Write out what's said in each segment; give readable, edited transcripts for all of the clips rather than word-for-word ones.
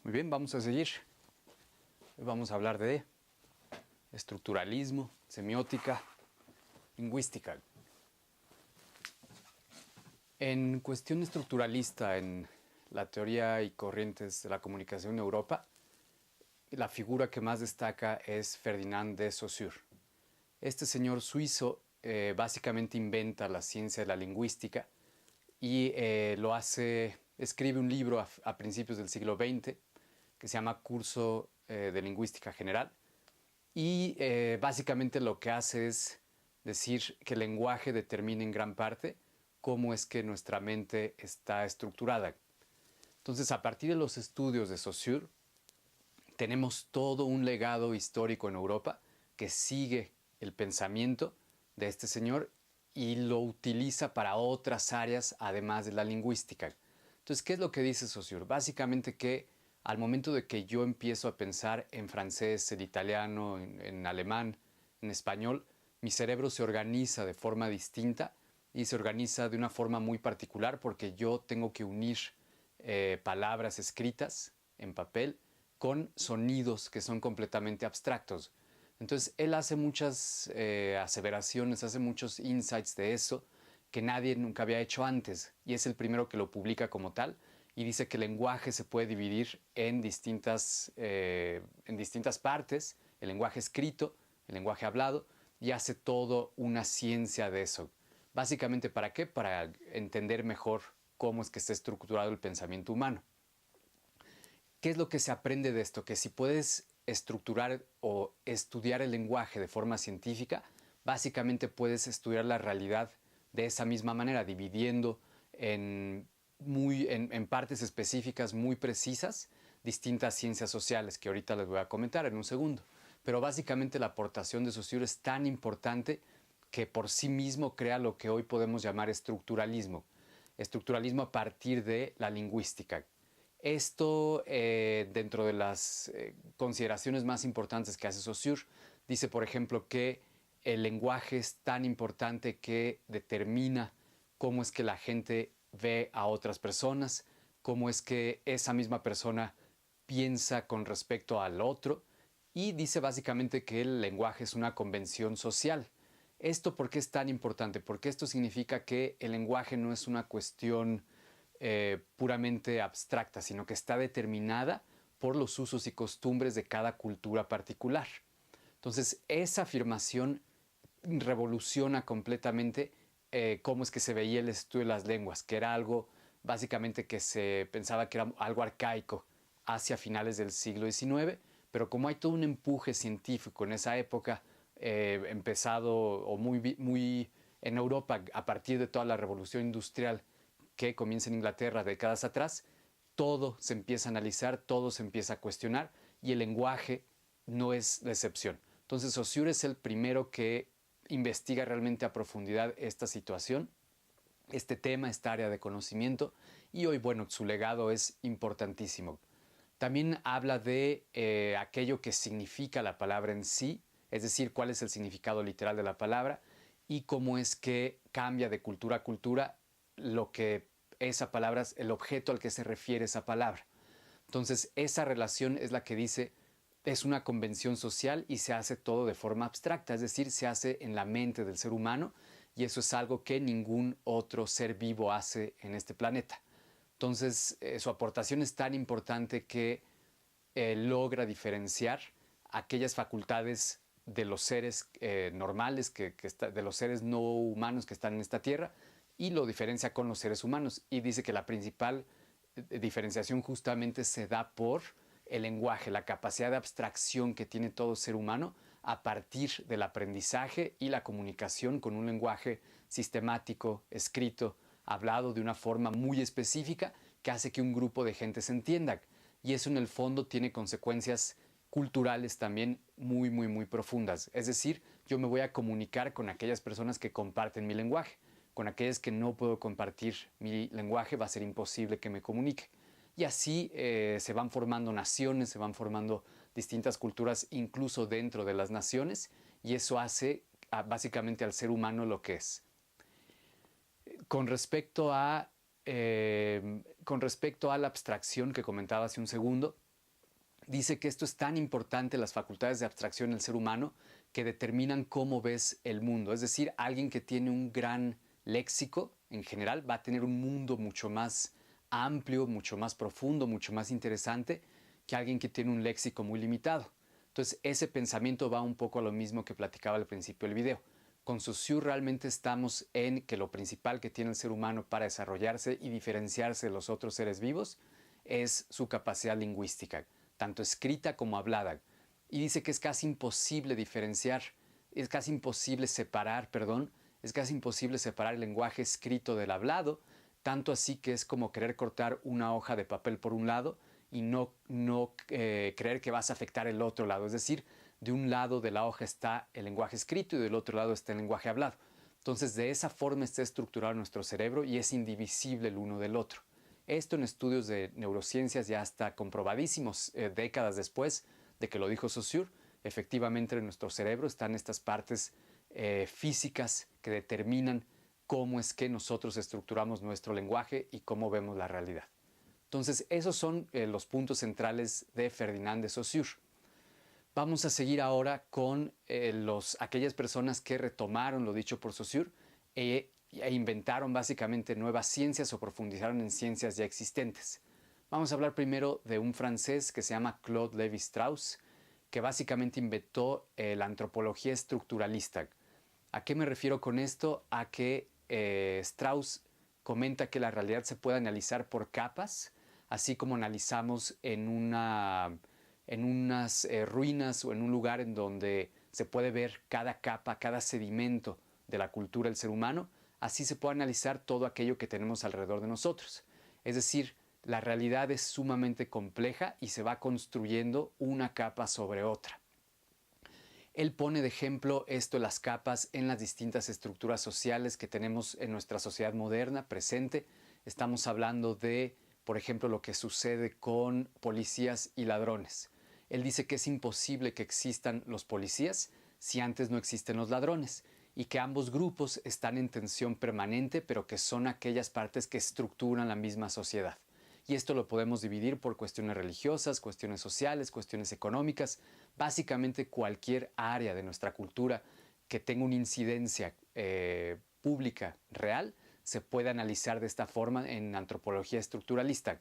Muy bien, vamos a seguir. Hoy vamos a hablar de estructuralismo, semiótica, lingüística. En cuestión estructuralista, en la teoría y corrientes de la comunicación en Europa, la figura que más destaca es Ferdinand de Saussure. Este señor suizo básicamente inventa la ciencia de la lingüística y escribe un libro a principios del siglo XX que se llama Curso de Lingüística General y básicamente lo que hace es decir que el lenguaje determina en gran parte cómo es que nuestra mente está estructurada. Entonces, a partir de los estudios de Saussure, tenemos todo un legado histórico en Europa que sigue el pensamiento de este señor y lo utiliza para otras áreas además de la lingüística. Entonces, ¿qué es lo que dice Saussure? Básicamente que al momento de que yo empiezo a pensar en francés, en italiano, en alemán, en español, mi cerebro se organiza de forma distinta y se organiza de una forma muy particular porque yo tengo que unir palabras escritas en papel con sonidos que son completamente abstractos. Entonces él hace muchas aseveraciones, hace muchos insights de eso que nadie nunca había hecho antes y es el primero que lo publica como tal y dice que el lenguaje se puede dividir en distintas partes, el lenguaje escrito, el lenguaje hablado, y hace todo una ciencia de eso. Básicamente, ¿para qué? Para entender mejor cómo es que está estructurado el pensamiento humano. ¿Qué es lo que se aprende de esto? Que si puedes estructurar o estudiar el lenguaje de forma científica, básicamente puedes estudiar la realidad de esa misma manera, dividiendo en partes específicas muy precisas distintas ciencias sociales, que ahorita les voy a comentar en un segundo. Pero básicamente la aportación de Saussure es tan importante que por sí mismo crea lo que hoy podemos llamar estructuralismo. Estructuralismo a partir de la lingüística. Esto, dentro de las consideraciones más importantes que hace Saussure, dice, por ejemplo, que el lenguaje es tan importante que determina cómo es que la gente ve a otras personas, cómo es que esa misma persona piensa con respecto al otro, y dice básicamente que el lenguaje es una convención social. ¿Esto por qué es tan importante? Porque esto significa que el lenguaje no es una cuestión puramente abstracta, sino que está determinada por los usos y costumbres de cada cultura particular. Entonces, esa afirmación revoluciona completamente cómo es que se veía el estudio de las lenguas, que era algo básicamente que se pensaba que era algo arcaico hacia finales del siglo XIX, pero como hay todo un empuje científico en esa época, empezado o muy en Europa a partir de toda la revolución industrial que comienza en Inglaterra décadas atrás, todo se empieza a analizar, todo se empieza a cuestionar y el lenguaje no es la excepción. Entonces Saussure es el primero que investiga realmente a profundidad esta situación, este tema, esta área de conocimiento, y hoy, bueno, su legado es importantísimo. También habla de aquello que significa la palabra en sí, es decir, cuál es el significado literal de la palabra y cómo es que cambia de cultura a cultura lo que esa palabra es, el objeto al que se refiere esa palabra. Entonces, esa relación es la que dice es una convención social y se hace todo de forma abstracta, es decir, se hace en la mente del ser humano y eso es algo que ningún otro ser vivo hace en este planeta. Entonces, su aportación es tan importante que logra diferenciar aquellas facultades de los seres normales, de los seres no humanos que están en esta tierra, y lo diferencia con los seres humanos. Y dice que la principal diferenciación justamente se da por el lenguaje, la capacidad de abstracción que tiene todo ser humano a partir del aprendizaje y la comunicación con un lenguaje sistemático, escrito, hablado de una forma muy específica que hace que un grupo de gente se entienda. Y eso en el fondo tiene consecuencias culturales también muy profundas. Es decir, yo me voy a comunicar con aquellas personas que comparten mi lenguaje. Con aquellas que no puedo compartir mi lenguaje va a ser imposible que me comunique. Y así se van formando naciones, se van formando distintas culturas incluso dentro de las naciones y eso hace básicamente al ser humano lo que es. Con respecto a la abstracción que comentaba hace un segundo, dice que esto es tan importante, las facultades de abstracción del ser humano, que determinan cómo ves el mundo. Es decir, alguien que tiene un gran léxico, en general, va a tener un mundo mucho más amplio, mucho más profundo, mucho más interesante que alguien que tiene un léxico muy limitado. Entonces, ese pensamiento va un poco a lo mismo que platicaba al principio del video. Con Saussure realmente estamos en que lo principal que tiene el ser humano para desarrollarse y diferenciarse de los otros seres vivos es su capacidad lingüística, tanto escrita como hablada. Y dice que es casi imposible diferenciar, es casi imposible separar, es casi imposible separar el lenguaje escrito del hablado, tanto así que es como querer cortar una hoja de papel por un lado y no creer que vas a afectar el otro lado. Es decir, de un lado de la hoja está el lenguaje escrito y del otro lado está el lenguaje hablado. Entonces, de esa forma está estructurado nuestro cerebro y es indivisible el uno del otro. Esto en estudios de neurociencias ya está comprobadísimos décadas después de que lo dijo Saussure. Efectivamente, en nuestro cerebro están estas partes físicas que determinan cómo es que nosotros estructuramos nuestro lenguaje y cómo vemos la realidad. Entonces, esos son los puntos centrales de Ferdinand de Saussure. Vamos a seguir ahora con aquellas personas que retomaron lo dicho por Saussure e inventaron básicamente nuevas ciencias o profundizaron en ciencias ya existentes. Vamos a hablar primero de un francés que se llama Claude Lévi-Strauss, que básicamente inventó la antropología estructuralista. ¿A qué me refiero con esto? A que Strauss comenta que la realidad se puede analizar por capas, así como analizamos en unas ruinas o en un lugar en donde se puede ver cada capa, cada sedimento de la cultura del ser humano. Así se puede analizar todo aquello que tenemos alrededor de nosotros. Es decir, la realidad es sumamente compleja y se va construyendo una capa sobre otra. Él pone de ejemplo esto, las capas, en las distintas estructuras sociales que tenemos en nuestra sociedad moderna, presente. Estamos hablando de, por ejemplo, lo que sucede con policías y ladrones. Él dice que es imposible que existan los policías si antes no existen los ladrones, y que ambos grupos están en tensión permanente, pero que son aquellas partes que estructuran la misma sociedad. Y esto lo podemos dividir por cuestiones religiosas, cuestiones sociales, cuestiones económicas, básicamente cualquier área de nuestra cultura que tenga una incidencia pública real se puede analizar de esta forma en antropología estructuralista.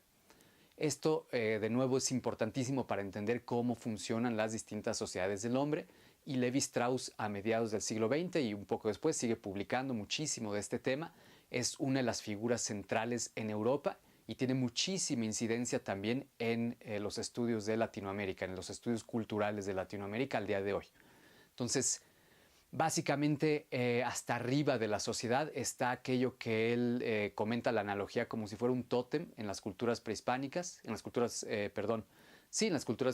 Esto, de nuevo, es importantísimo para entender cómo funcionan las distintas sociedades del hombre, y Lévi-Strauss, a mediados del siglo XX y un poco después, sigue publicando muchísimo de este tema. Es una de las figuras centrales en Europa y tiene muchísima incidencia también en los estudios de Latinoamérica, en los estudios culturales de Latinoamérica al día de hoy. Entonces, básicamente, hasta arriba de la sociedad está aquello que él comenta, la analogía, como si fuera un tótem en las culturas prehispánicas, en las culturas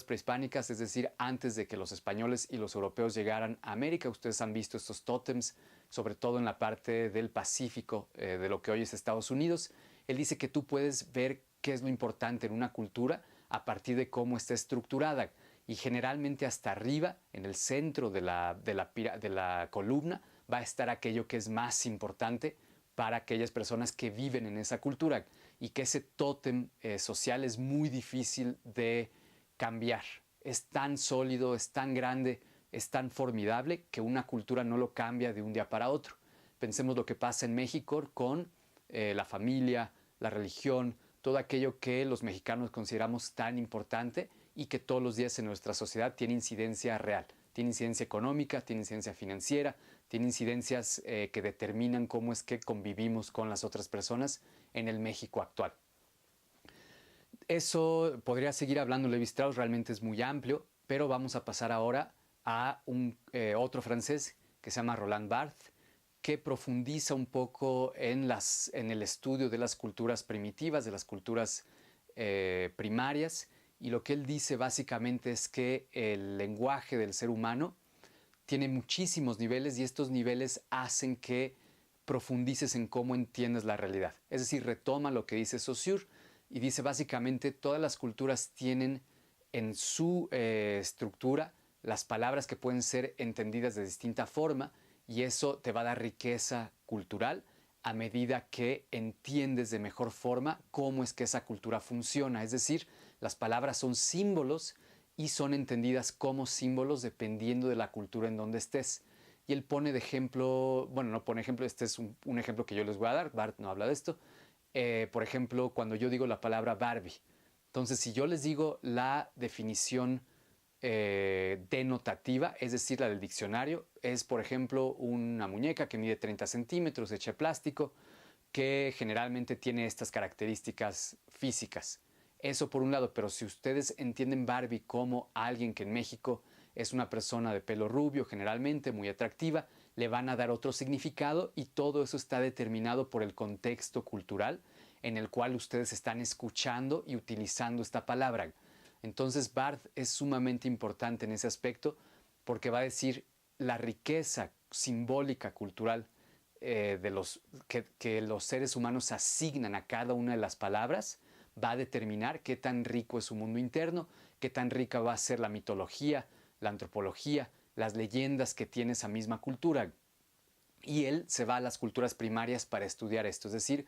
prehispánicas, es decir, antes de que los españoles y los europeos llegaran a América. Ustedes han visto estos tótems, sobre todo en la parte del Pacífico de lo que hoy es Estados Unidos. Él dice que tú puedes ver qué es lo importante en una cultura a partir de cómo está estructurada. Y generalmente hasta arriba, en el centro de la columna, va a estar aquello que es más importante para aquellas personas que viven en esa cultura, y que ese tótem social es muy difícil de cambiar. Es tan sólido, es tan grande, es tan formidable que una cultura no lo cambia de un día para otro. Pensemos lo que pasa en México con la familia, la religión, todo aquello que los mexicanos consideramos tan importante y que todos los días en nuestra sociedad tiene incidencia real. Tiene incidencia económica, tiene incidencia financiera, tiene incidencias que determinan cómo es que convivimos con las otras personas en el México actual. Eso podría seguir hablando Lévi-Strauss, realmente es muy amplio, pero vamos a pasar ahora a otro francés que se llama Roland Barthes, que profundiza un poco en el estudio de las culturas primitivas, de las culturas primarias, y lo que él dice básicamente es que el lenguaje del ser humano tiene muchísimos niveles, y estos niveles hacen que profundices en cómo entiendes la realidad. Es decir, retoma lo que dice Saussure y dice básicamente todas las culturas tienen en su estructura las palabras que pueden ser entendidas de distinta forma, y eso te va a dar riqueza cultural a medida que entiendes de mejor forma cómo es que esa cultura funciona. Es decir, las palabras son símbolos y son entendidas como símbolos dependiendo de la cultura en donde estés. Y él pone de ejemplo, bueno, no pone ejemplo, este es un ejemplo que yo les voy a dar, Barth no habla de esto. Por ejemplo, cuando yo digo la palabra Barbie. Entonces, si yo les digo la definición denotativa, es decir, la del diccionario, es, por ejemplo, una muñeca que mide 30 centímetros, hecha de plástico, que generalmente tiene estas características físicas. Eso por un lado, pero si ustedes entienden Barbie como alguien que en México es una persona de pelo rubio, generalmente muy atractiva, le van a dar otro significado y todo eso está determinado por el contexto cultural en el cual ustedes están escuchando y utilizando esta palabra. Entonces Barth es sumamente importante en ese aspecto porque va a decir la riqueza simbólica cultural que los seres humanos asignan a cada una de las palabras va a determinar qué tan rico es su mundo interno, qué tan rica va a ser la mitología, la antropología, las leyendas que tiene esa misma cultura. Y él se va a las culturas primarias para estudiar esto, es decir,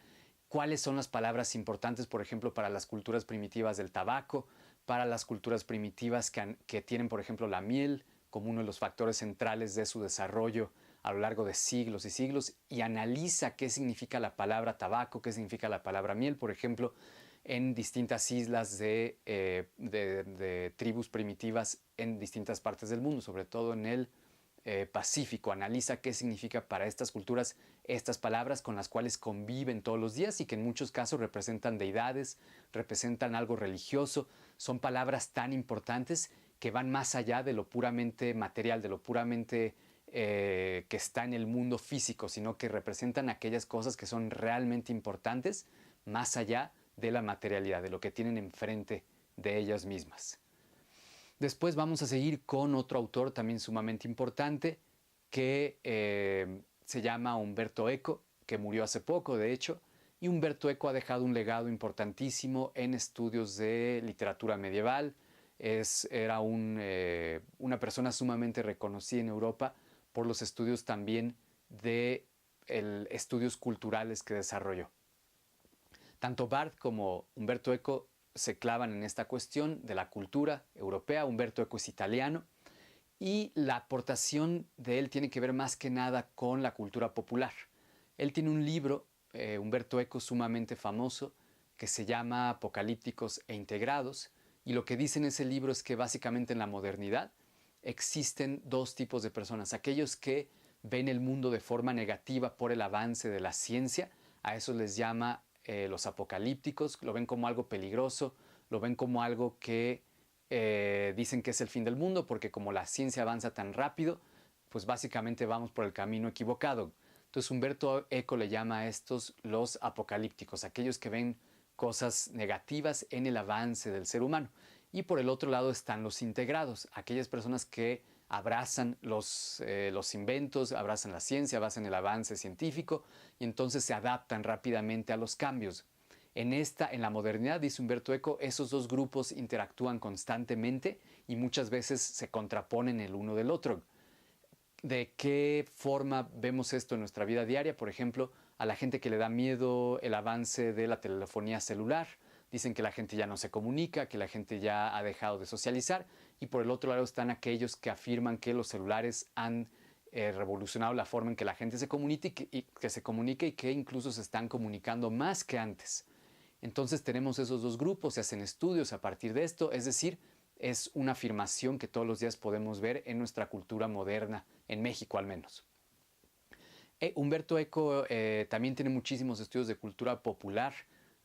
cuáles son las palabras importantes, por ejemplo, para las culturas primitivas del tabaco, para las culturas primitivas que tienen, por ejemplo, la miel como uno de los factores centrales de su desarrollo a lo largo de siglos y siglos, y analiza qué significa la palabra tabaco, qué significa la palabra miel, por ejemplo, en distintas islas de tribus primitivas en distintas partes del mundo, sobre todo en el Pacífico. Analiza qué significa para estas culturas estas palabras con las cuales conviven todos los días y que en muchos casos representan deidades, representan algo religioso. Son palabras tan importantes que van más allá de lo puramente material, de lo puramente que está en el mundo físico, sino que representan aquellas cosas que son realmente importantes más allá de la materialidad, de lo que tienen enfrente de ellas mismas. Después vamos a seguir con otro autor también sumamente importante que se llama Umberto Eco, que murió hace poco, de hecho, y Umberto Eco ha dejado un legado importantísimo en estudios de literatura medieval. Era una persona sumamente reconocida en Europa por los estudios también de estudios culturales que desarrolló. Tanto Barth como Umberto Eco se clavan en esta cuestión de la cultura europea. Umberto Eco es italiano y la aportación de él tiene que ver más que nada con la cultura popular. Él tiene un libro, Umberto Eco, sumamente famoso, que se llama Apocalípticos e Integrados, y lo que dice en ese libro es que básicamente en la modernidad existen dos tipos de personas: aquellos que ven el mundo de forma negativa por el avance de la ciencia, a eso les llama los apocalípticos, lo ven como algo peligroso, lo ven como algo que dicen que es el fin del mundo, porque como la ciencia avanza tan rápido, pues básicamente vamos por el camino equivocado. Entonces Umberto Eco le llama a estos los apocalípticos, aquellos que ven cosas negativas en el avance del ser humano. Y por el otro lado están los integrados, aquellas personas que abrazan los inventos, abrazan la ciencia, abrazan el avance científico y entonces se adaptan rápidamente a los cambios. En la modernidad, dice Umberto Eco, esos dos grupos interactúan constantemente y muchas veces se contraponen el uno del otro. ¿De qué forma vemos esto en nuestra vida diaria? Por ejemplo, a la gente que le da miedo el avance de la telefonía celular. Dicen que la gente ya no se comunica, que la gente ya ha dejado de socializar, y por el otro lado están aquellos que afirman que los celulares han revolucionado la forma en que la gente se comunique y que incluso se están comunicando más que antes. Entonces tenemos esos dos grupos, se hacen estudios a partir de esto, es decir, es una afirmación que todos los días podemos ver en nuestra cultura moderna, en México al menos. Umberto Eco también tiene muchísimos estudios de cultura popular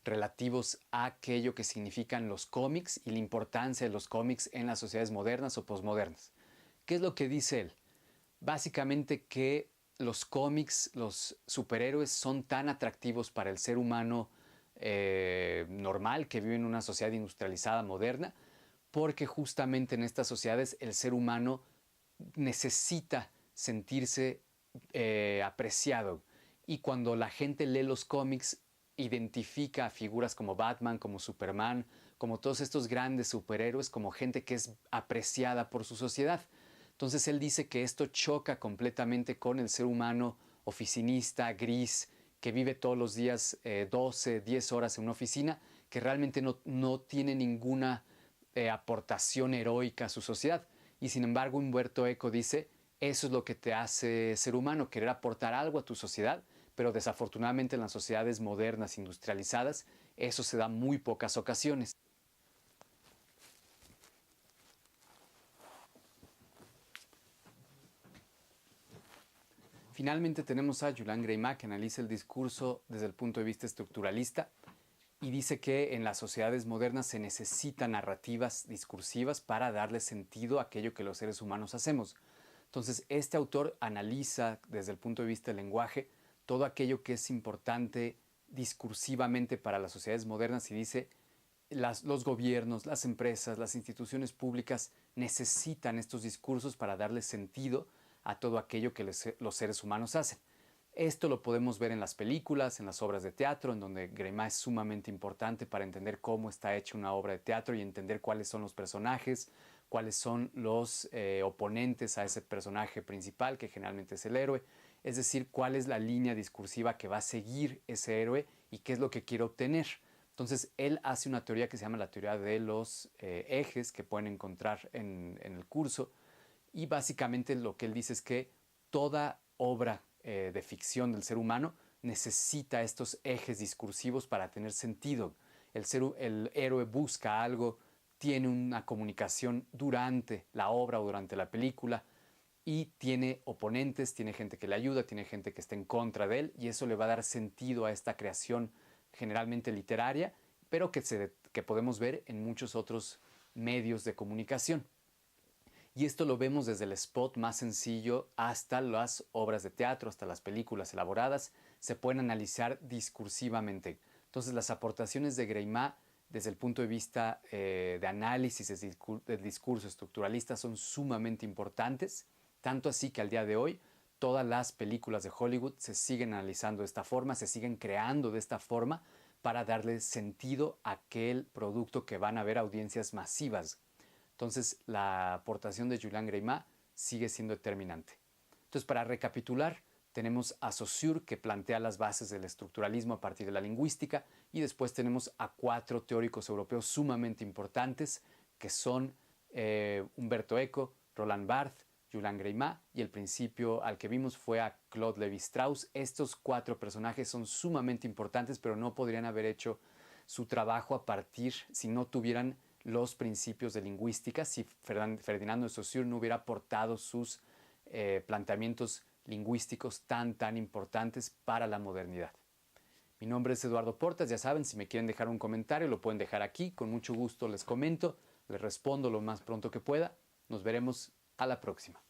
relativos a aquello que significan los cómics y la importancia de los cómics en las sociedades modernas o posmodernas. ¿Qué es lo que dice él? Básicamente que los cómics, los superhéroes son tan atractivos para el ser humano normal que vive en una sociedad industrializada moderna, porque justamente en estas sociedades el ser humano necesita sentirse apreciado, y cuando la gente lee los cómics identifica a figuras como Batman, como Superman, como todos estos grandes superhéroes, como gente que es apreciada por su sociedad. Entonces él dice que esto choca completamente con el ser humano oficinista, gris, que vive todos los días 12, 10 horas en una oficina, que realmente no tiene ninguna aportación heroica a su sociedad. Y sin embargo, Umberto Eco dice, eso es lo que te hace ser humano, querer aportar algo a tu sociedad, pero desafortunadamente en las sociedades modernas, industrializadas, eso se da muy pocas ocasiones. Finalmente tenemos a Julian Greimat, que analiza el discurso desde el punto de vista estructuralista y dice que en las sociedades modernas se necesitan narrativas discursivas para darle sentido a aquello que los seres humanos hacemos. Entonces, este autor analiza desde el punto de vista del lenguaje todo aquello que es importante discursivamente para las sociedades modernas y dice, los gobiernos, las empresas, las instituciones públicas necesitan estos discursos para darle sentido a todo aquello que los seres humanos hacen. Esto lo podemos ver en las películas, en las obras de teatro, en donde Greimat es sumamente importante para entender cómo está hecha una obra de teatro y entender cuáles son los personajes, cuáles son los oponentes a ese personaje principal, que generalmente es el héroe, es decir, cuál es la línea discursiva que va a seguir ese héroe y qué es lo que quiere obtener. Entonces, él hace una teoría que se llama la teoría de los ejes, que pueden encontrar en el curso, y básicamente lo que él dice es que toda obra de ficción del ser humano necesita estos ejes discursivos para tener sentido. El héroe busca algo, tiene una comunicación durante la obra o durante la película y tiene oponentes, tiene gente que le ayuda, tiene gente que está en contra de él y eso le va a dar sentido a esta creación generalmente literaria, pero que podemos ver en muchos otros medios de comunicación. Y esto lo vemos desde el spot más sencillo hasta las obras de teatro, hasta las películas elaboradas, se pueden analizar discursivamente. Entonces las aportaciones de Greimat desde el punto de vista de análisis del discurso estructuralista son sumamente importantes, tanto así que al día de hoy todas las películas de Hollywood se siguen analizando de esta forma, se siguen creando de esta forma para darle sentido a aquel producto que van a ver audiencias masivas. Entonces, la aportación de Julian Greimat sigue siendo determinante. Entonces, para recapitular, tenemos a Saussure, que plantea las bases del estructuralismo a partir de la lingüística, y después tenemos a 4 teóricos europeos sumamente importantes, que son Umberto Eco, Roland Barthes, Julian Greimat, y el principio al que vimos fue a Claude Lévi-Strauss. Estos 4 personajes son sumamente importantes, pero no podrían haber hecho su trabajo a partir si no tuvieran los principios de lingüística, si Ferdinando de Saussure no hubiera aportado sus planteamientos lingüísticos tan importantes para la modernidad. Mi nombre es Eduardo Portas, ya saben, si me quieren dejar un comentario lo pueden dejar aquí, con mucho gusto les comento, les respondo lo más pronto que pueda. Nos veremos a la próxima.